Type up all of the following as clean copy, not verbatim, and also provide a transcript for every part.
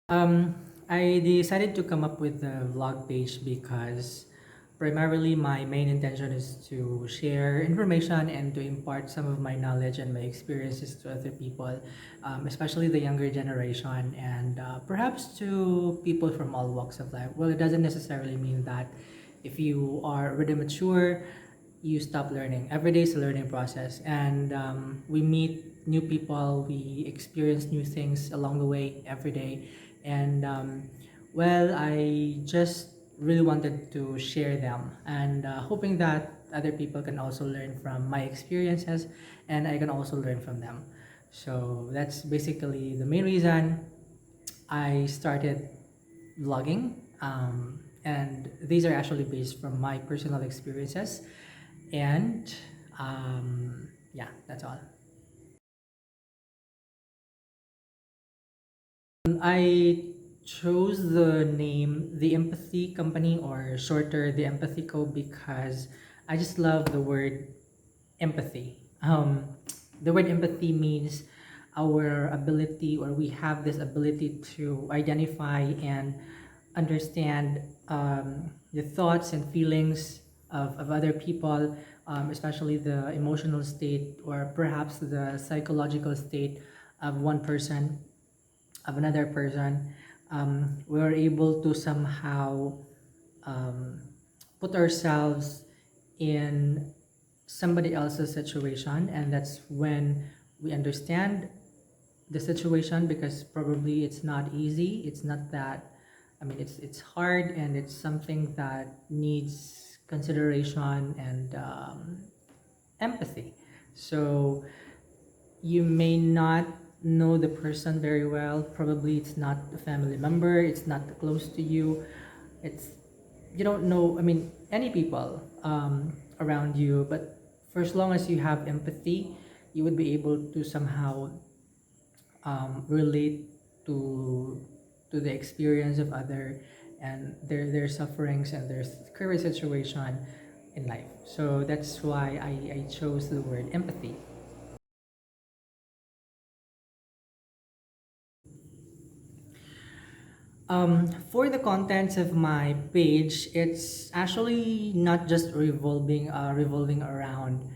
Um, I decided to come up with the vlog page because primarily my main intention is to share information and to impart some of my knowledge and my experiences to other people, especially the younger generation and perhaps to people from all walks of life. Well, it doesn't necessarily mean that if you are already mature, you stop learning. Every day is a learning process, and we meet new people, we experience new things along the way every day. And well, I just really wanted to share them and hoping that other people can also learn from my experiences and I can also learn from them. So that's basically the main reason I started vlogging. And these are actually based from my personal experiences. And yeah, that's all. I chose the name The Empathy Company, or shorter The Empathy Co, because I just love the word empathy. The word empathy means our ability, or we have this ability to identify and understand the thoughts and feelings of other people, especially the emotional state or perhaps the psychological state of one person, of another person. We are able to somehow um, put ourselves in somebody else's situation, and that's when we understand the situation, because probably it's not easy, it's not that, I mean, it's hard, and it's something that needs consideration and empathy. So you may not know the person very well, probably it's not a family member, it's not close to you, it's, you don't know, I mean, any people around you, but for as long as you have empathy, you would be able to somehow relate to the experience of other and their sufferings and their current situation in life. So that's why I chose the word empathy. For the contents of my page, it's actually not just revolving around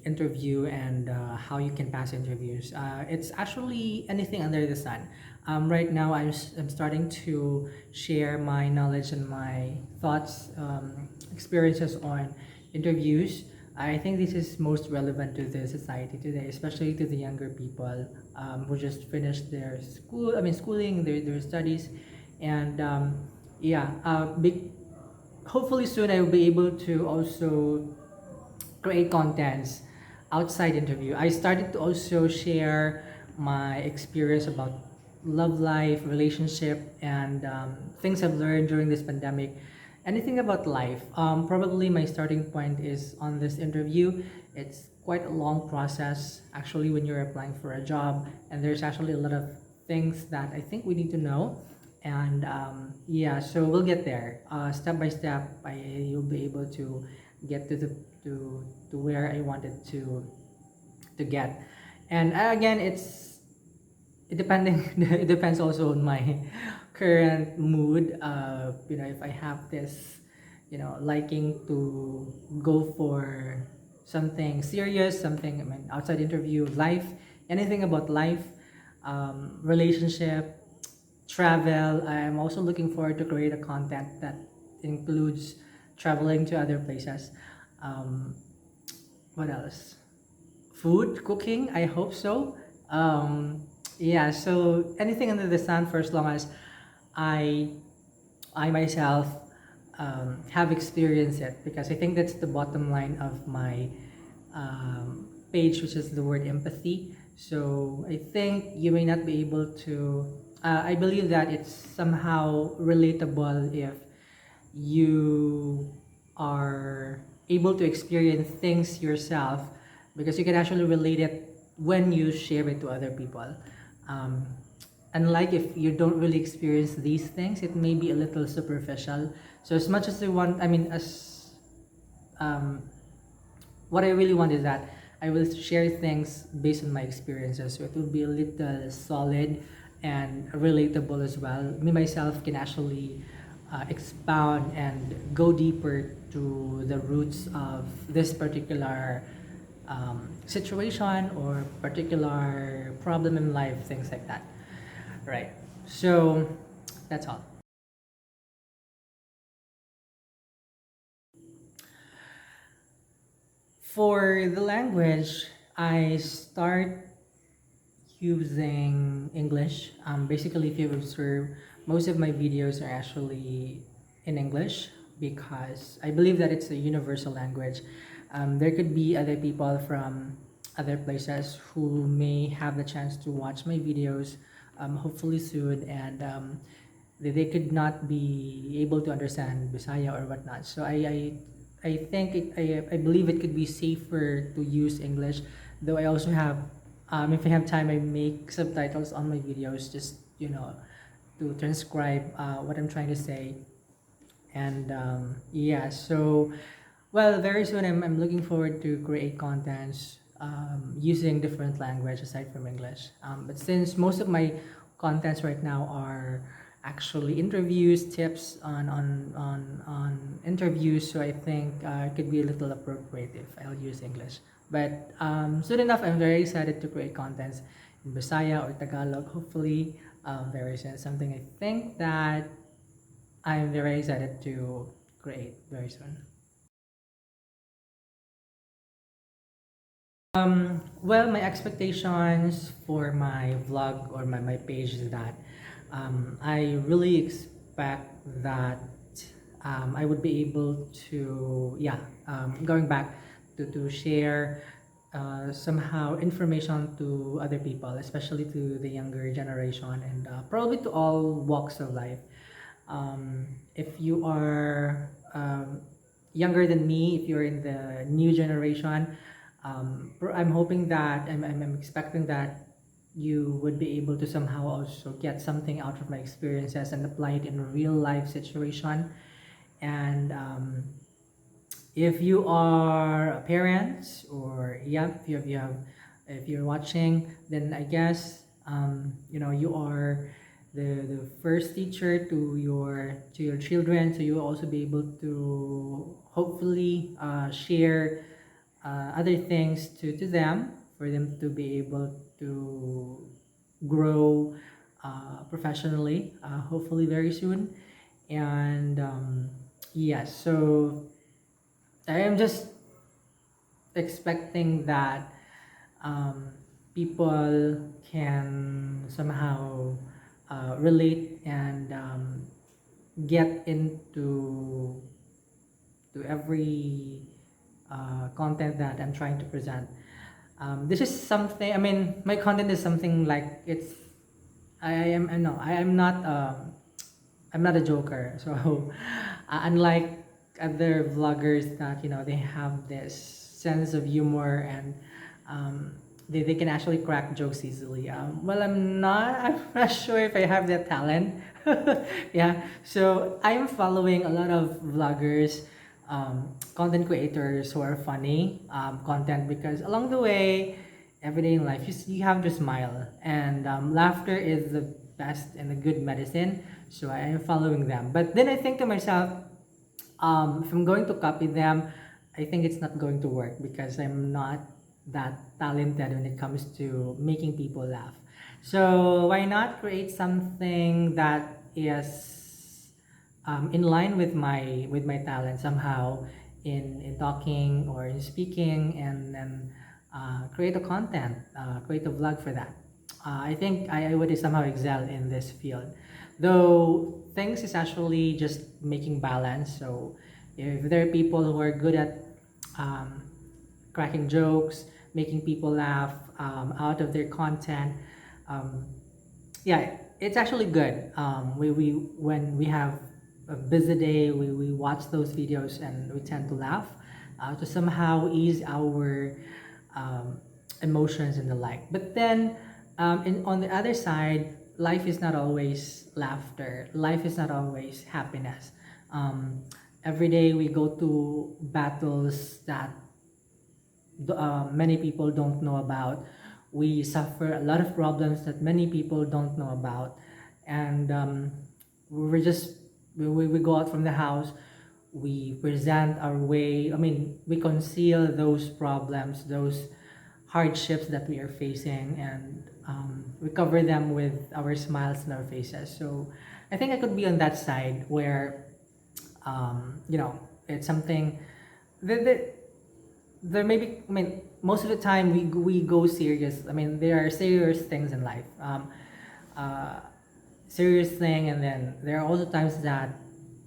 interview and how you can pass interviews. It's actually anything under the sun. Right now, I'm starting to share my knowledge and my thoughts, experiences on interviews. I think this is most relevant to the society today, especially to the younger people who just finished their schooling, their studies, and yeah, hopefully soon I will be able to also create contents outside interview. I started to also share my experience about love life, relationship, and things I've learned during this pandemic. Anything about life. Probably my starting point is on this interview. It's quite a long process actually when you're applying for a job, and there's actually a lot of things that I think we need to know. And yeah, so we'll get there step by step. You'll be able to get to where I wanted to get. And again, it depending it depends also on my current mood. If I have this, liking to go for something serious, something, I mean, outside interview, life, anything about life, relationship, travel. I'm also looking forward to create a content that includes traveling to other places. Um, what else? Food, cooking. I hope so. Yeah. So anything under the sun, for as long as I I myself have experienced it, because I think that's the bottom line of my page, which is the word empathy. So I think you may not be able to. I believe that it's somehow relatable if you are able to experience things yourself, because you can actually relate it when you share it to other people. Um, Unlike if you don't really experience these things, it may be a little superficial. So as much as I want, I mean, as um, what I really want is that I will share things based on my experiences, so it will be a little solid and relatable as well. Me myself can actually expound and go deeper to the roots of this particular situation or particular problem in life, things like that. Right. So that's all. For the language, I start using English. Basically, if you observe, most of my videos are actually in English because I believe that it's a universal language. There could be other people from other places who may have the chance to watch my videos, hopefully soon, and they could not be able to understand Bisaya or whatnot. So I think I believe it could be safer to use English, though I also have if I have time, I make subtitles on my videos, just to transcribe what I'm trying to say. And yeah, so well, very soon I'm looking forward to create contents using different language aside from English. But since most of my contents right now are actually interviews, tips on interviews, so I think it could be a little appropriate if I'll use English. But soon enough, I'm very excited to create contents in Bisaya or Tagalog. Hopefully, very soon. Something I think that I'm very excited to create very soon. Well, my expectations for my vlog or my page is that I really expect that I would be able to, yeah, going back to share somehow information to other people, especially to the younger generation and probably to all walks of life. If you are younger than me, if you're in the new generation, I'm hoping that I'm expecting that you would be able to somehow also get something out of my experiences and apply it in a real life situation. And if you are a parent or yeah, if you're watching, then I guess you are the first teacher to your children, so you will also be able to hopefully share other things to them for them to be able to grow professionally, hopefully very soon. And yes, so I am just expecting that um, people can somehow relate and get into to every content that I'm trying to present. This is something. I mean, my content is something like it's. I am. I know. I am not. I'm not a joker. So, unlike other vloggers that they have this sense of humor and they can actually crack jokes easily. Well, I'm not. I'm not sure if I have that talent. Yeah. So I'm following a lot of vloggers, content creators who are funny content because along the way, everyday in life, you have to smile and laughter is the best and a good medicine. So I am following them. But then I think to myself, if I'm going to copy them, I think it's not going to work because I'm not that talented when it comes to making people laugh. So why not create something that is in line with my talent somehow in talking or in speaking and then create a content, create a vlog for that. I think I would somehow excel in this field. Though things is actually just making balance. So if there are people who are good at um, cracking jokes, making people laugh out of their content, um, yeah, it's actually good. We when we have a busy day, we watch those videos and we tend to laugh to somehow ease our um, emotions and the like. But then, on the other side, life is not always laughter. Life is not always happiness. Um, every day we go to battles that many people don't know about. we suffer a lot of problems that many people don't know about. And we're just we go out from the house, we present our way, I mean, we conceal those problems, those hardships that we are facing, and we cover them with our smiles in our faces. So I think I could be on that side where you know, it's something that there may be, I mean, most of the time we go serious. I mean, there are serious things in life, uh, serious thing, and then there are also times that,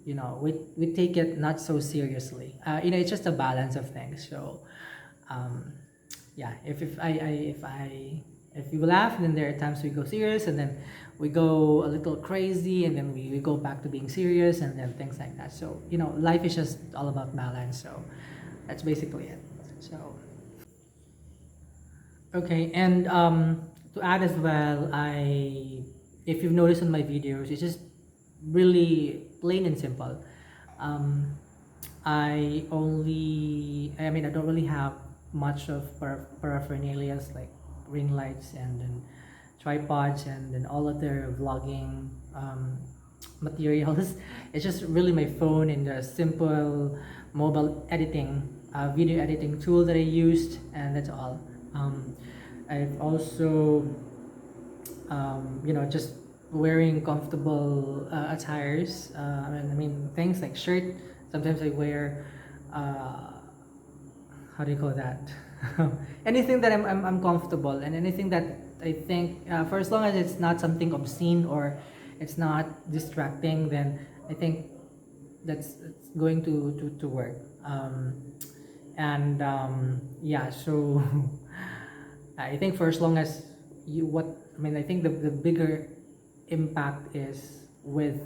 you know, we take it not so seriously. You know, it's just a balance of things. So um, yeah, if you laugh, then there are times we go serious, and then we go a little crazy, and then we go back to being serious, and then things like that. So, you know, life is just all about balance. So that's basically it. So okay, and to add as well, if you've noticed in my videos, it's just really plain and simple. Um, I mean, I don't really have much of paraphernalia like ring lights and then tripods and then all other vlogging materials. It's just really my phone and a simple mobile editing, video editing tool that I used, and that's all. Um, I've also, you know, just wearing comfortable attires. I mean, things like shirt. Sometimes I wear, how do you call that? Anything that I'm comfortable, and anything that I think, for as long as it's not something obscene or it's not distracting, then I think that's it's going to work. And yeah, so I think for as long as you what I mean, I think the bigger impact is the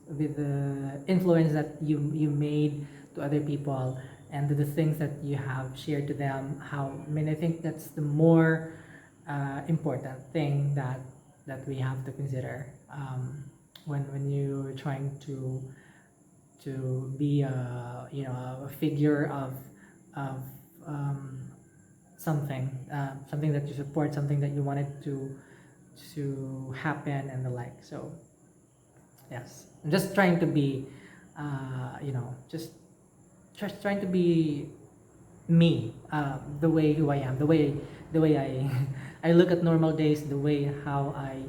with the influence that you made to other people, and the things that you have shared to them. How I mean, I think that's the more important thing that we have to consider when you're trying to be a, you know, a figure of something, something that you support, something that you wanted to happen and the like. So yes, I'm just trying to be, you know, just trying to be me, the way who I am, the way I I look at normal days, the way how I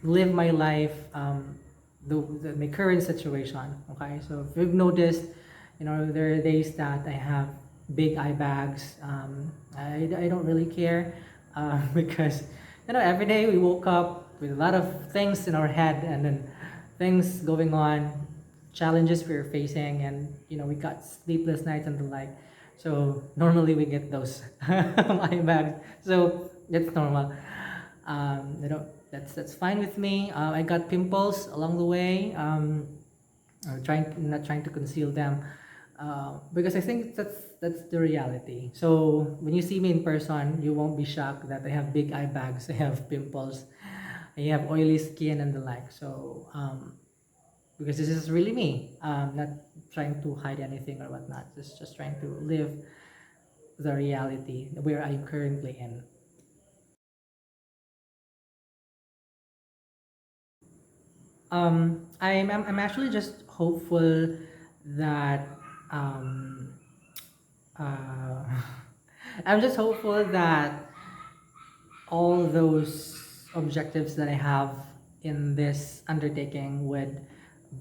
live my life, my current situation. Okay, so if you've noticed, you know, there are days that I have big eye bags. I don't really care, because, you know, every day we woke up with a lot of things in our head, and then things going on, challenges we're facing, and, you know, we got sleepless nights and the like. So normally we get those eye bags. So that's normal. You know, that's fine with me. I got pimples along the way. Trying not trying to conceal them, because I think that's the reality. So when you see me in person, you won't be shocked that I have big eye bags, I have pimples, I have oily skin and the like. So because this is really me, not trying to hide anything or whatnot. Just trying to live the reality where I'm currently in. I'm actually just hopeful that um, uh, I'm just hopeful that all those objectives that I have in this undertaking would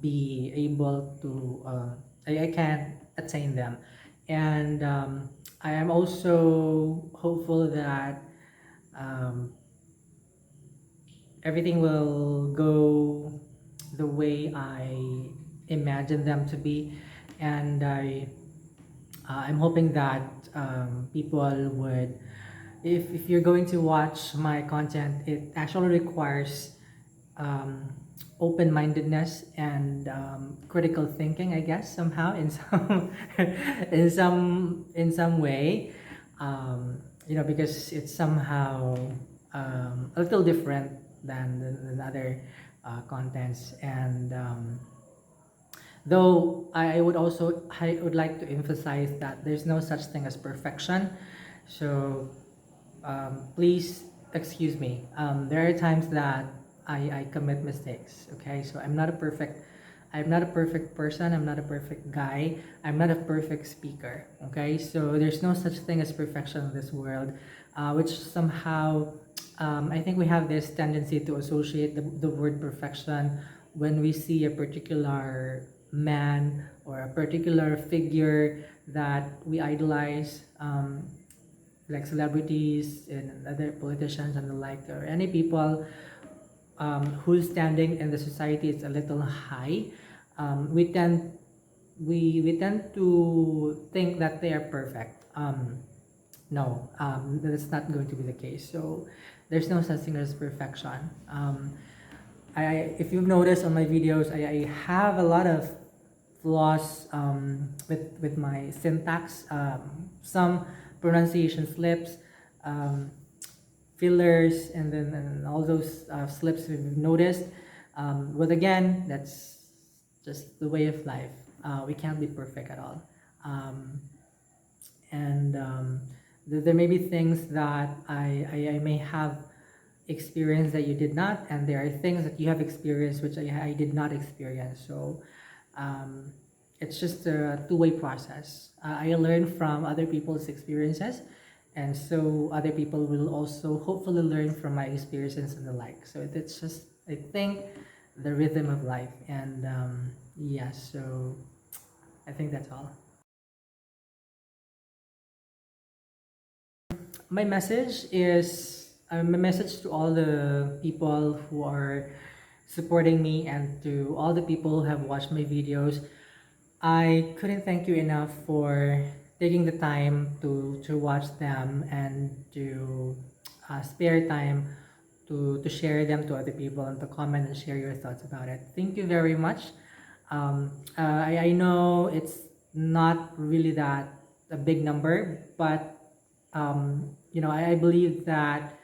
be able to, I can attain them. And I am also hopeful that um, everything will go the way I imagine them to be. And I'm hoping that people would, if you're going to watch my content, it actually requires um, open-mindedness and critical thinking, I guess, somehow in some in some way, you know, because it's somehow a little different than other contents, and Though I would like to emphasize that there's no such thing as perfection. So please excuse me. There are times that I commit mistakes. Okay, so I'm not a perfect person. I'm not a perfect guy. I'm not a perfect speaker. Okay, so there's no such thing as perfection in this world, which somehow I think we have this tendency to associate the word perfection when we see a particular man or a particular figure that we idolize. Like celebrities and other politicians and the like, or any people whose standing in the society is a little high, we tend to think that they are perfect. No, that's not going to be the case. So there's no such thing as perfection. If you've noticed on my videos, I have a lot of flaws with my syntax, some pronunciation slips, um, fillers, and all those slips we've noticed. But again, that's just the way of life. We can't be perfect at all. Um, and there may be things that I may have experienced that you did not, and there are things that you have experienced which I did not experience. So um, it's just a two-way process. I learn from other people's experiences, and so other people will also hopefully learn from my experiences and the like. So it's just, I think, the rhythm of life. And yeah, so I think that's all. My message is my message to all the people who are supporting me and to all the people who have watched my videos. I couldn't thank you enough for taking the time to watch them and to spare time to share them to other people and to comment and share your thoughts about it. Thank you very much. I know it's not really that a big number, but I believe that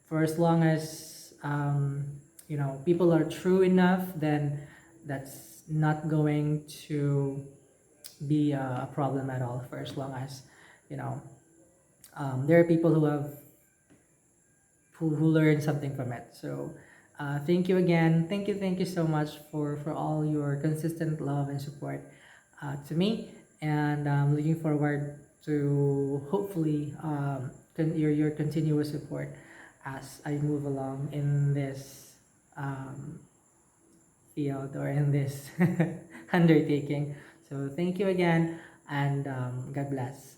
for as long as people are true enough, then that's not going to be a problem at all. For as long as you know there are people who learn something from it. So thank you again. Thank you so much for all your consistent love and support to me, and I'm looking forward to hopefully your continuous support as I move along in this field or in this undertaking. So thank you again, and God bless.